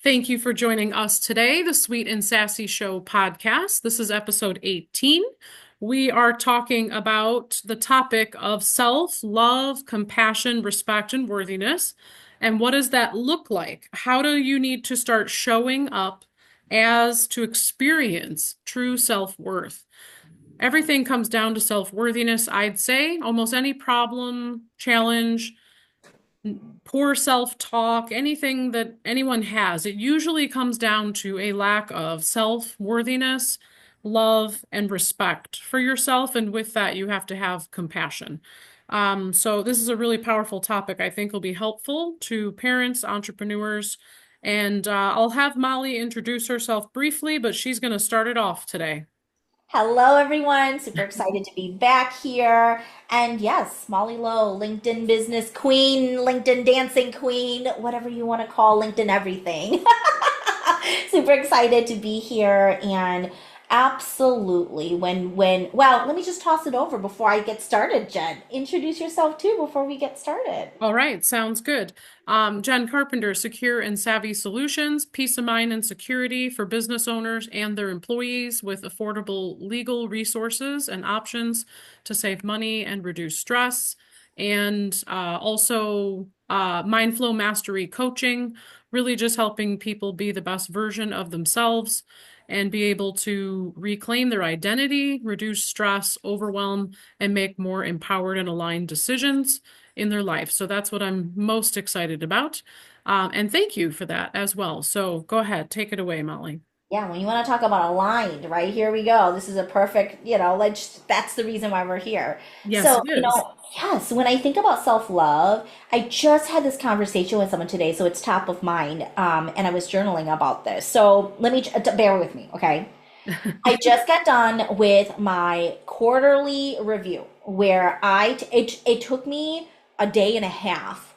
Thank you for joining us today, the Sweet and Sassy Show podcast. This is episode 18. We are talking about the topic of self, love, compassion, respect, and worthiness. And what does that look like? How do you need to start showing up as to experience true self-worth? Everything comes down to self-worthiness, I'd say. Almost any problem, challenge, poor self-talk, anything that anyone has, it usually comes down to a lack of self-worthiness, love, and respect for yourself. And with that, you have to have compassion. So this is a really powerful topic I think will be helpful to parents, entrepreneurs, and I'll have Molly introduce herself briefly, but she's going to start it off today. Hello, everyone. Super excited to be back here. And yes, Molly Lowe, LinkedIn business queen, LinkedIn dancing queen, whatever you want to call LinkedIn everything. Super excited to be here. And absolutely, well, let me just toss it over before I get started, Jen. Introduce yourself too before we get started. All right, sounds good. Jen Carpenter, Secure and Savvy Solutions, peace of mind and security for business owners and their employees with affordable legal resources and options to save money and reduce stress. And also Mind Flow Mastery Coaching, really just helping people be the best version of themselves and be able to reclaim their identity, reduce stress, overwhelm, and make more empowered and aligned decisions in their life. So that's what I'm most excited about. And thank you for that as well. So go ahead, take it away, Molly. Yeah, when you want to talk about aligned, right? Here we go. This is a perfect, that's the reason why we're here. Yes, So, it is. yes, when I think about self-love, I just had this conversation with someone today, so it's top of mind. And I was journaling about this. So let me bear with me, okay? I just got done with my quarterly review where it took me a day and a half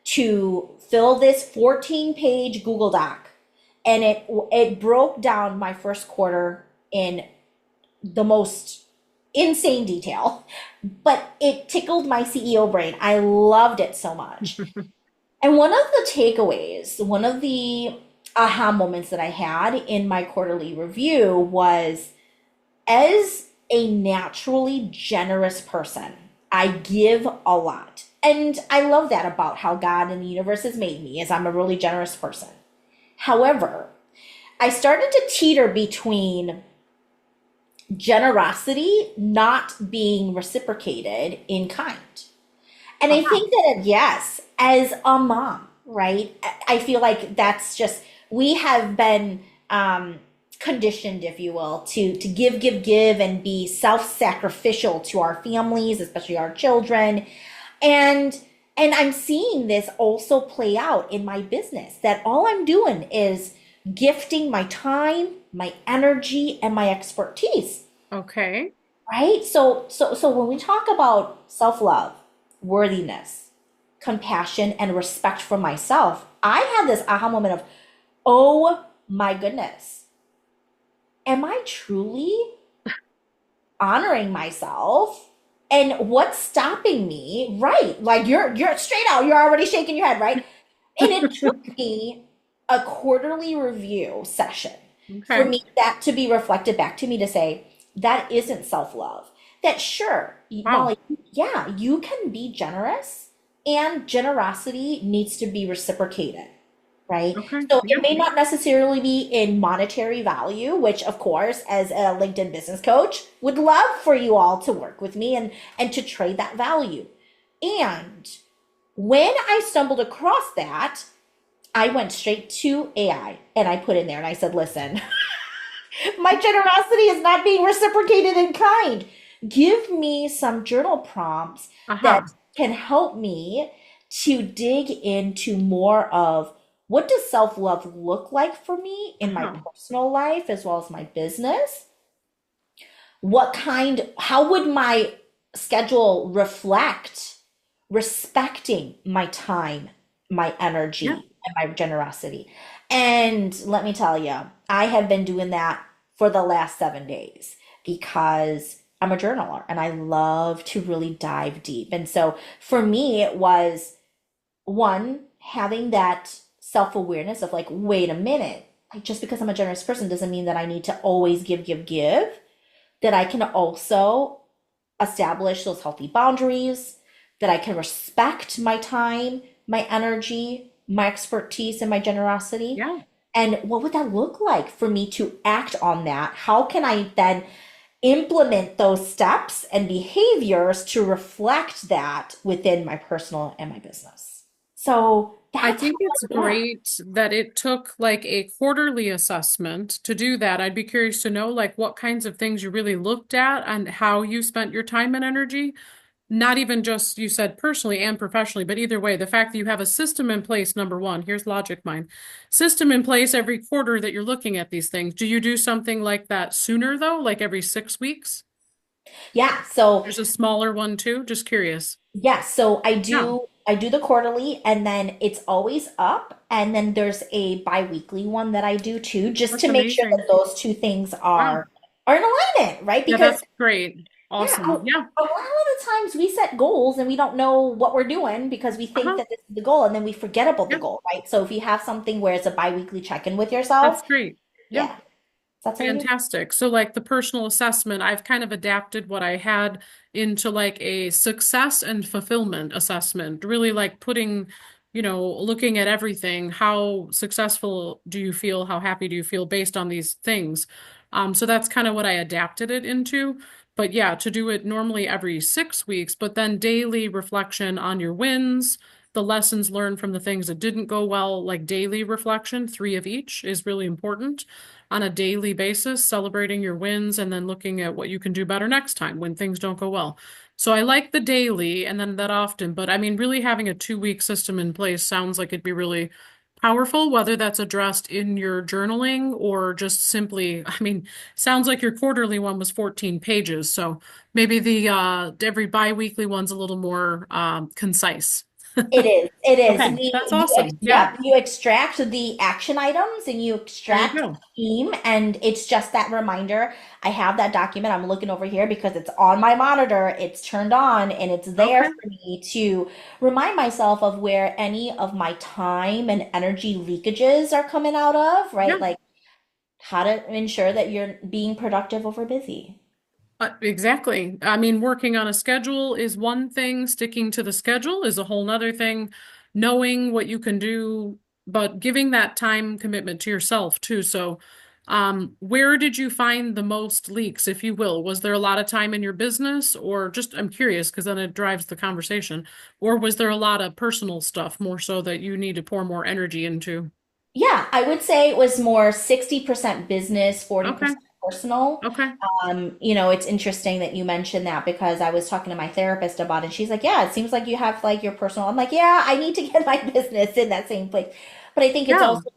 to fill this 14-page Google Doc, and it broke down my first quarter in the most insane detail, but it tickled my CEO brain. I loved it so much. And one of the takeaways, one of the aha moments that I had in my quarterly review was, as a naturally generous person, I give a lot. And I love that about how God and the universe has made me, is I'm a really generous person. However, I started to teeter between generosity not being reciprocated in kind. And I Uh-huh. think that, yes, as a mom, right? I feel like that's just, we have been conditioned, if you will, to give, and be self-sacrificial to our families, especially our children. And I'm seeing this also play out in my business, that all I'm doing is gifting my time, my energy, and my expertise. Okay. Right? So when we talk about self-love, worthiness, compassion, and respect for myself, I had this aha moment of, oh my goodness, am I truly honoring myself? And what's stopping me? Right. Like you're straight out, you're already shaking your head, right? And it took me a quarterly review session for Okay. me that to be reflected back to me to say, that isn't self-love. That sure, Wow. Molly, yeah, you can be generous, and generosity needs to be reciprocated, right? Okay. So Yeah. it may not necessarily be in monetary value, which of course, as a LinkedIn business coach, would love for you all to work with me and to trade that value. And when I stumbled across that, I went straight to AI and I put in there and I said, listen, my generosity is not being reciprocated in kind. Give me some journal prompts that Uh-huh. can help me to dig into more of, what does self-love look like for me in my Uh-huh. personal life as well as my business? How would my schedule reflect respecting my time, my Yeah. energy, and my generosity? And let me tell you, I have been doing that for the last 7 days because I'm a journaler and I love to really dive deep. And so for me, it was one, having that self-awareness of like, wait a minute, like just because I'm a generous person doesn't mean that I need to always give, give, give, that I can also establish those healthy boundaries, that I can respect my time, my energy, my expertise, and my generosity. Yeah. And what would that look like for me to act on that? How can I then implement those steps and behaviors to reflect that within my personal and my business? So I that's how think it's I do that. great that it took like a quarterly assessment to do that. I'd be curious to know like what kinds of things you really looked at and how you spent your time and energy. Not even just you said personally and professionally, but either way, the fact that you have a system in place, number one, here's logic mine. System in place every quarter that you're looking at these things. Do you do something like that sooner though, like every 6 weeks? Yeah. So There's a smaller one too. Just curious. yes, so Yeah, I do the quarterly and then it's always up and then there's a bi-weekly one that I do too, just that's to make sure that amazing. those two things Wow. are in alignment, right? Yeah, Because that's great. yeah, Awesome. Yeah. a lot of the times we set goals and we don't know what we're doing because we think Uh-huh. that this is the goal and then we forget about the Yeah, goal, right? So if you have something where it's a bi-weekly check-in with yourself, that's great. Yeah. yeah, that's what I do. Fantastic. So, like the personal assessment, I've kind of adapted what I had into like a success and fulfillment assessment, really like putting, looking at everything. How successful do you feel? How happy do you feel based on these things? So that's kind of what I adapted it into. But yeah, to do it normally every 6 weeks, but then daily reflection on your wins, the lessons learned from the things that didn't go well, like daily reflection, three of each is really important on a daily basis, celebrating your wins and then looking at what you can do better next time when things don't go well. So I like the daily and then that often, but I mean, really having a 2 week system in place sounds like it'd be really powerful, whether that's addressed in your journaling or just simply, I mean, sounds like your quarterly one was 14 pages. So maybe the every bi-weekly one's a little more concise. It is. It is. Okay, that's You awesome. Yeah, yeah, you extract the action items and you there you extract the go. theme, and it's just that reminder. I have that document. I'm looking over here because it's on my monitor. It's turned on and it's there Okay. for me to remind myself of where any of my time and energy leakages are coming out of, right? Yeah. Like how to ensure that you're being productive over busy. Exactly. I mean, working on a schedule is one thing, sticking to the schedule is a whole nother thing. Knowing what you can do, but giving that time commitment to yourself too. So, where did you find the most leaks, if you will? Was there a lot of time in your business, or just, I'm curious because then it drives the conversation, or was there a lot of personal stuff more so that you need to pour more energy into? Yeah, I would say it was more 60% business, Okay. 40% personal. Okay. It's interesting that you mentioned that because I was talking to my therapist about it. And she's like, "Yeah, it seems like you have like your personal." I'm like, "Yeah, I need to get my business in that same place." But I think it's Yeah. also,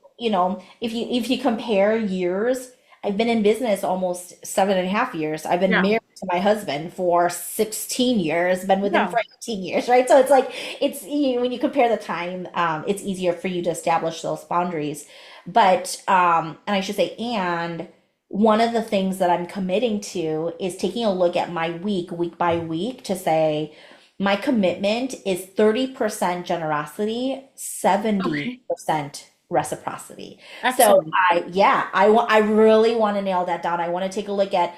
if you compare years, I've been in business almost 7.5 years. I've been Yeah. married to my husband for 16 years, been with him Yeah. for 18 years, right? So it's like when you compare the time, it's easier for you to establish those boundaries. But and I should say, and one of the things that I'm committing to is taking a look at my week by week, to say my commitment is 30% generosity, Okay. 70% reciprocity. So Excellent. I really want to nail that down. I want to take a look at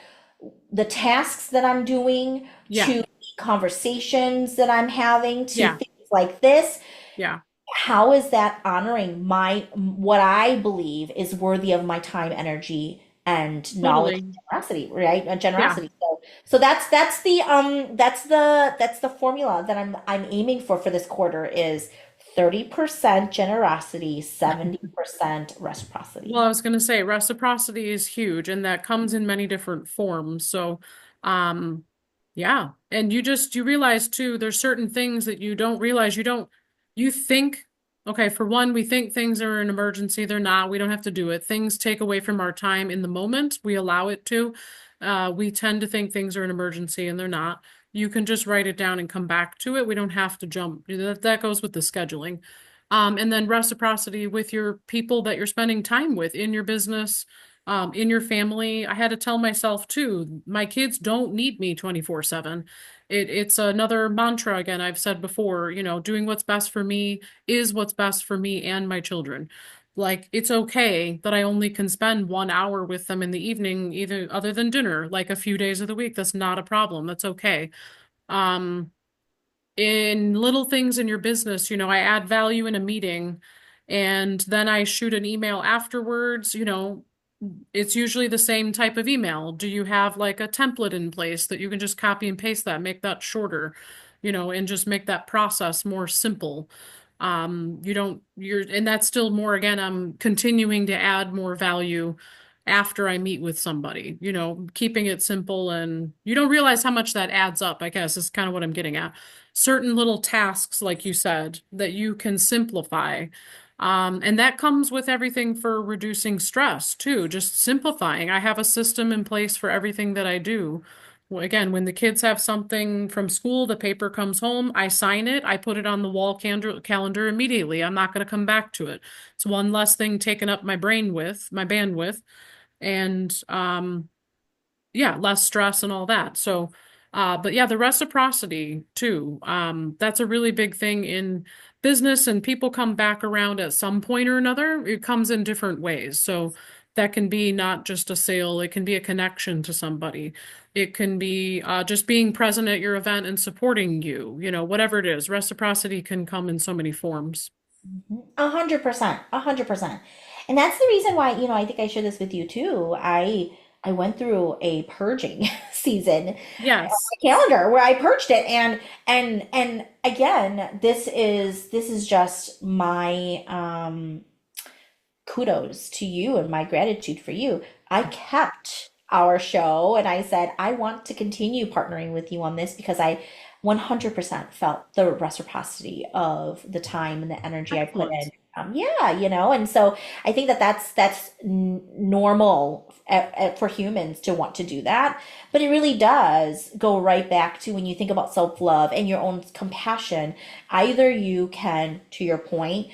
the tasks that I'm doing, Yeah. to conversations that I'm having, to Yeah. things like this. Yeah. How is that honoring my what I believe is worthy of my time, energy, and knowledge and Totally. generosity, right? Yeah. Generosity. So that's the formula that I'm aiming for this quarter is 30% generosity, 70% Well, reciprocity. I was going to say reciprocity is huge and that comes in many different forms. So, um, yeah. And you realize too, there's certain things that you don't realize you think, okay, for one, we think things are an emergency. They're not. We don't have to do it. Things take away from our time in the moment. We allow it to. We tend to think things are an emergency and they're not. You can just write it down and come back to it. We don't have to jump. That goes with the scheduling. And then reciprocity with your people that you're spending time with in your business. in your family. I had to tell myself too, my kids don't need me 24/7. It's another mantra again I've said before, doing what's best for me is what's best for me and my children. Like it's okay that I only can spend 1 hour with them in the evening, either other than dinner, like a few days of the week. That's not a problem. That's okay. Um, in little things in your business, I add value in a meeting and then I shoot an email afterwards, it's usually the same type of email. Do you have like a template in place that you can just copy and paste that, make that shorter, and just make that process more simple? You don't, and that's still more, again, I'm continuing to add more value after I meet with somebody, keeping it simple and you don't realize how much that adds up, I guess, is kind of what I'm getting at. Certain little tasks, like you said, that you can simplify. And that comes with everything for reducing stress too, just simplifying. I have a system in place for everything that I do. Well, again, when the kids have something from school, the paper comes home, I sign it, I put it on the wall calendar immediately. I'm not going to come back to it. It's one less thing taken up my bandwidth, and yeah, less stress and all that. So, but yeah, the reciprocity too. That's a really big thing in business, and people come back around at some point or another. It comes in different ways. So that can be not just a sale, it can be a connection to somebody. It can be just being present at your event and supporting you, whatever it is. Reciprocity can come in so many forms. 100%, 100%. And that's the reason why, I think I shared this with you too. I went through a purging season on Yes. my calendar where I purged it, and again, this is just my kudos to you and my gratitude for you. I kept our show and I said, I want to continue partnering with you on this because I 100% felt the reciprocity of the time and the energy I put in. Excellent. Yeah, and so I think that that's normal for humans to want to do that, but it really does go right back to when you think about self-love and your own compassion. Either you can, to your point,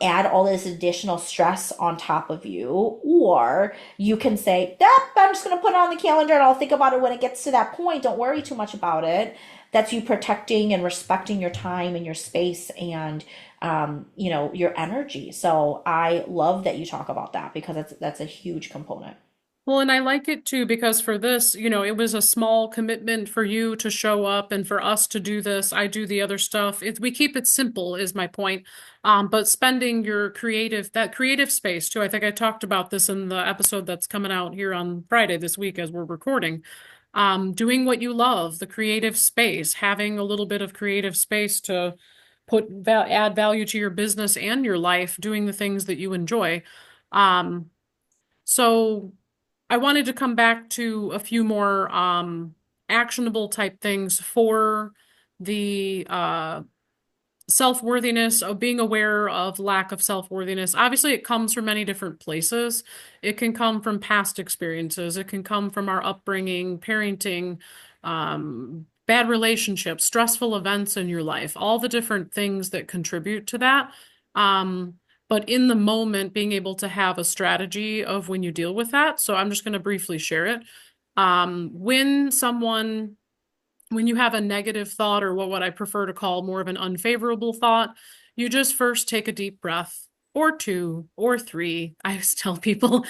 add all this additional stress on top of you, or you can say, I'm just going to put it on the calendar and I'll think about it when it gets to that point. Don't worry too much about it. That's you protecting and respecting your time and your space and your energy. So I love that you talk about that because that's a huge component. Well, and I like it too because for this, it was a small commitment for you to show up and for us to do this. I do the other stuff. We keep it simple, is my point. But spending that creative space too. I think I talked about this in the episode that's coming out here on Friday this week as we're recording. Doing what you love, the creative space, having a little bit of creative space to add value to your business and your life, doing the things that you enjoy. Um, so I wanted to come back to a few more actionable type things for the self-worthiness, of being aware of lack of self-worthiness. Obviously, it comes from many different places. It can come from past experiences. It can come from our upbringing, parenting, bad relationships, stressful events in your life, all the different things that contribute to that. Um, but in the moment, being able to have a strategy of when you deal with that. So I'm just going to briefly share it. When you have a negative thought, or what I prefer to call more of an unfavorable thought, you just first take a deep breath, or two, or three. I always tell people,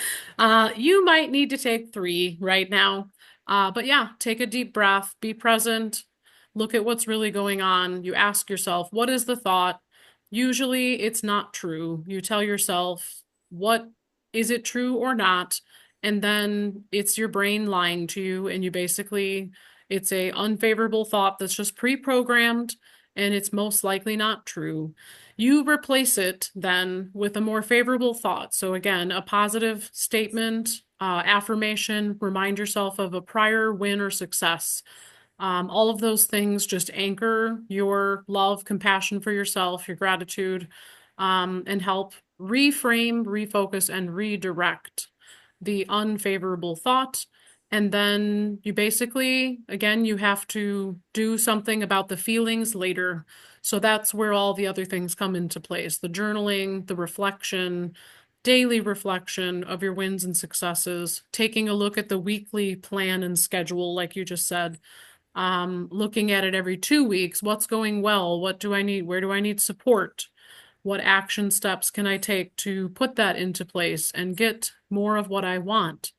you might need to take three right now. But yeah, take a deep breath, be present, look at what's really going on. You ask yourself, what is the thought? Usually it's not true. You tell yourself, what is it true or not? And then it's your brain lying to you, and you basically it's a unfavorable thought that's just pre-programmed and it's most likely not true. You replace it then with a more favorable thought. So again, a positive statement, affirmation, remind yourself of a prior win or success. All of those things just anchor your love, compassion for yourself, your gratitude, and help reframe, refocus, and redirect the unfavorable thought. And then you basically, again, you have to do something about the feelings later. So that's where all the other things come into place, the journaling, the reflection, daily reflection of your wins and successes, taking a look at the weekly plan and schedule, like you just said, looking at it every 2 weeks. What's going well? What do I need? Where do I need support? What action steps can I take to put that into place and get more of what I want?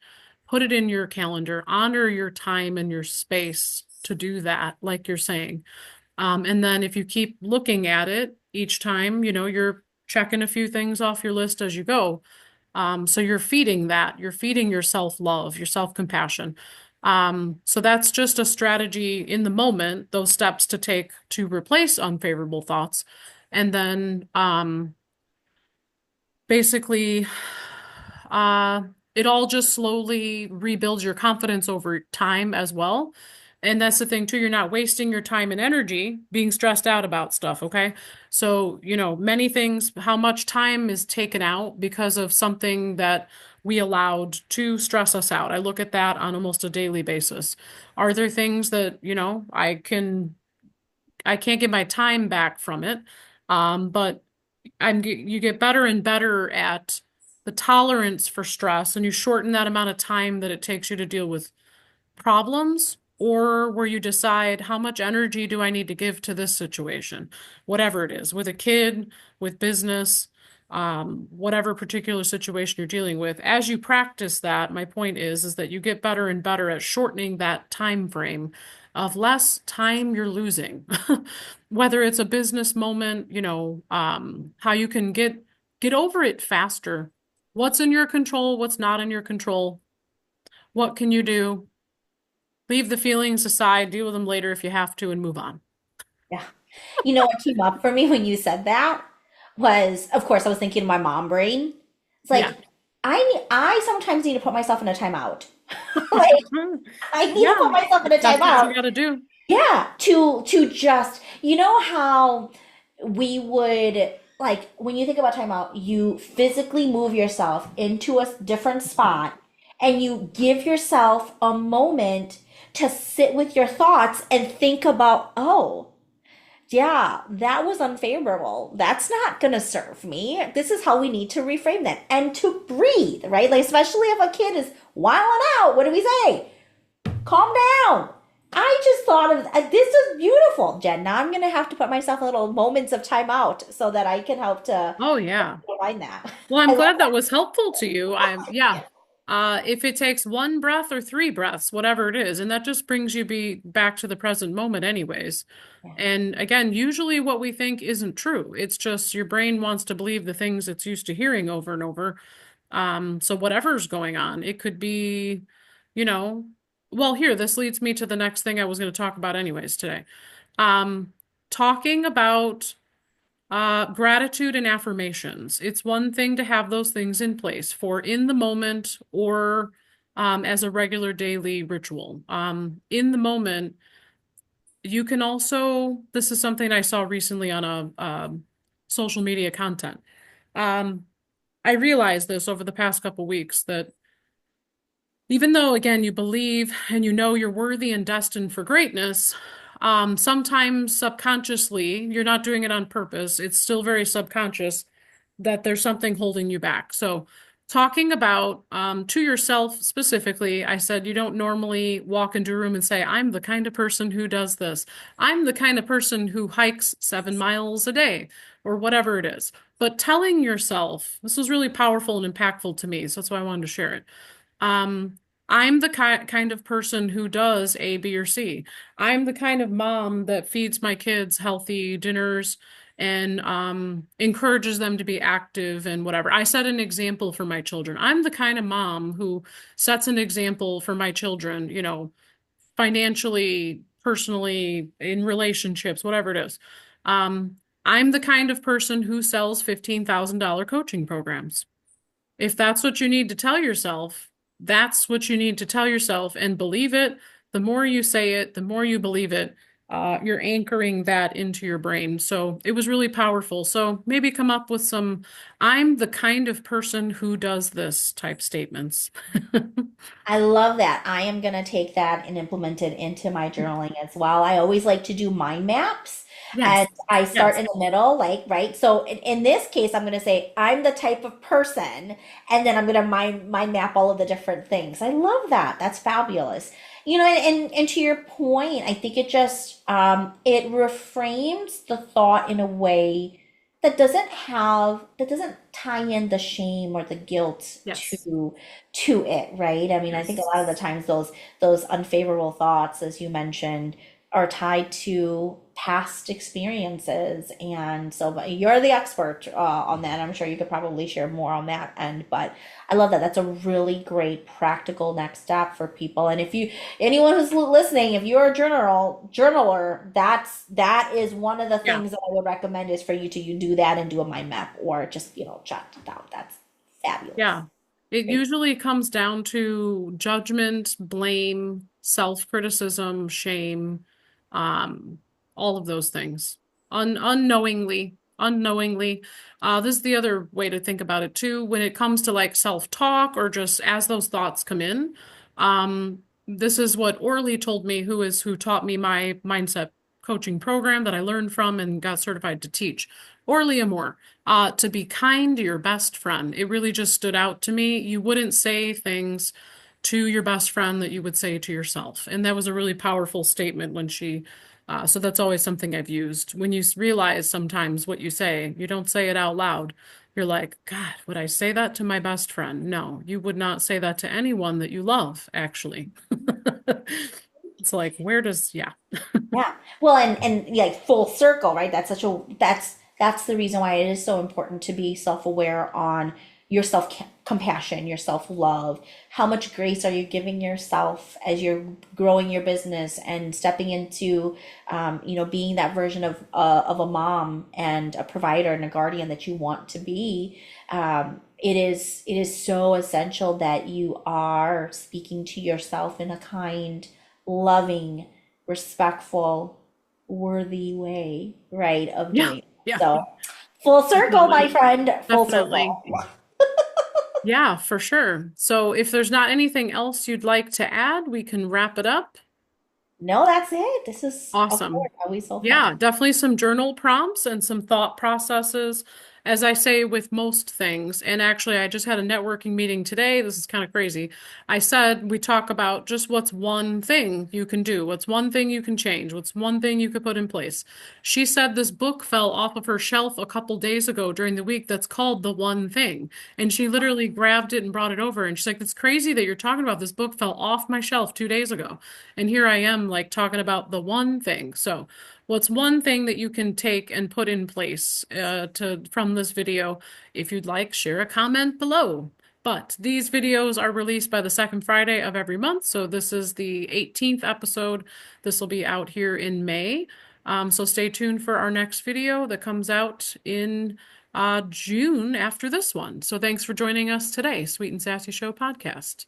Put it in your calendar, honor your time and your space to do that, like you're saying. And then if you keep looking at it each time, you're checking a few things off your list as you go. So you're feeding that, you're feeding your self-love, your self-compassion. So that's just a strategy in the moment, those steps to take to replace unfavorable thoughts. And then basically, uh, it all just slowly rebuilds your confidence over time as well. And that's the thing too, you're not wasting your time and energy being stressed out about stuff, okay? So, many things, how much time is taken out because of something that we allowed to stress us out. I look at that on almost a daily basis. Are there things that, I can't get my time back from it? But you get better and better at the tolerance for stress, and you shorten that amount of time that it takes you to deal with problems, or where you decide how much energy do I need to give to this situation, whatever it is, with a kid, with business, whatever particular situation you're dealing with. As you practice that, my point is that you get better and better at shortening that time frame of less time you're losing. Whether it's a business moment, how you can get over it faster. What's in your control, what's not in your control? What can you do? Leave the feelings aside, deal with them later if you have to, and move on. Yeah. You know what came up for me when you said that was, of course, I was thinking of my mom brain. It's like Yeah. I sometimes need to put myself in a timeout. Like I need to put Yeah. myself in a That's what you timeout. got to do. Yeah, to just how we would like when you think about timeout, you physically move yourself into a different spot and you give yourself a moment to sit with your thoughts and think about, oh, yeah, that was unfavorable. That's not going to serve me. This is how we need to reframe that and to breathe, right? Like, especially if a kid is wilding out, what do we say? Calm down. I just thought of this is beautiful, Jen. Now I'm going to have to put myself in little moments of time out so that I can help to Oh, yeah. find that. Well, I'm I love glad that was helpful to you. Yeah. If it takes one breath or three breaths, whatever it is, and that just brings you back to the present moment anyways. that. And again, usually what we think isn't true. It's just your brain wants to believe the things it's used to hearing over and over. So whatever's going on, it could be, you know, well, here, this leads me to the next thing I was going to talk about anyways today. Um, Talking about gratitude and affirmations. It's one thing to have those things in place for in the moment or as a regular daily ritual. In the moment, you can also, this is something I saw recently on a social media content. Um, I realized this over the past couple weeks that even though, again, you believe and you know you're worthy and destined for greatness, sometimes subconsciously, you're not doing it on purpose. It's still very subconscious that there's something holding you back. So, talking about to yourself specifically, I said you don't normally walk into a room and say, I'm the kind of person who does this. I'm the kind of person who hikes 7 miles a day, or whatever it is. But telling yourself, this was really powerful and impactful to me. So, that's why I wanted to share it. Um, I'm the kind of person who does A, B, or C. I'm the kind of mom that feeds my kids healthy dinners and encourages them to be active and whatever. I set an example for my children. I'm the kind of mom who sets an example for my children, financially, personally, in relationships, whatever it is. Um, I'm the kind of person who sells $15,000 coaching programs. If that's what you need to tell yourself, that's what you need to tell yourself and believe it. The more you say it, the more you believe it. you're anchoring that into your brain. So it was really powerful. So maybe come up with some, I'm the kind of person who does this type statements. I love that. I am going to take that and implement it into my journaling as well. I always like to do mind maps and Yes. I start Yes. in the middle, like, right? So in this case, I'm going to say, I'm the type of person, and then I'm going to mind map all of the different things. I love that. That's fabulous. And to your point, I think it reframes the thought in a way that doesn't tie in the shame or the guilt Yes. to it, right? I mean, I think a Yes. lot of the times those unfavorable thoughts, as you mentioned, are tied to past experiences. And so, but you're the expert on that. I'm sure you could probably share more on that end, but I love that. That's a really great practical next step for people. And if you, anyone who's listening, if you're a journaler, that is one of the Yeah. things that I would recommend is for you to you do that and do a mind map or just, jot it down. That's fabulous. Yeah. It Great. usually comes down to judgment, blame, self-criticism, shame, um, all of those things. Unknowingly. This is the other way to think about it too. When it comes to like self-talk or just as those thoughts come in, this is what Orly told me, who taught me my mindset coaching program that I learned from and got certified to teach. Orly Amore, to be kind to your best friend. It really just stood out to me. You wouldn't say things to your best friend that you would say to yourself. And that was a really powerful statement so that's always something I've used. When you realize sometimes what you say, you don't say it out loud. You're like, God, would I say that to my best friend? No, you would not say that to anyone that you love, actually. It's like, yeah. Yeah. Well, and yeah, full circle, right? That's the reason why it is so important to be self-aware on your self-compassion, your self-love. How much grace are you giving yourself as you're growing your business and stepping into, being that version of a mom and a provider and a guardian that you want to be. It is so essential that you are speaking to yourself in a kind, loving, respectful, worthy way, right, of Yeah. doing it. Yeah. So, full circle, my Definitely. friend, full Definitely. circle. Yeah, for sure. So if there's not anything else you'd like to add, we can wrap it up. No, that's it. This is, of Awesome. course, always so Yeah, fun. definitely some journal prompts and some thought processes. As I say with most things, and actually, I just had a networking meeting today. This is kind of crazy. I said we talk about just what's one thing you can do, what's one thing you can change, what's one thing you could put in place. She said this book fell off of her shelf a couple days ago during the week that's called The One Thing. And she literally grabbed it and brought it over. And she's like, it's crazy that you're talking about this book fell off my shelf 2 days ago. And here I am, like, talking about the one thing. So, what's one thing that you can take and put in place to from this video? If you'd like, share a comment below. But these videos are released by the second Friday of every month. So this is the 18th episode. This will be out here in May. So stay tuned for our next video that comes out in June after this one. So thanks for joining us today, Sweet and Sassy Show podcast.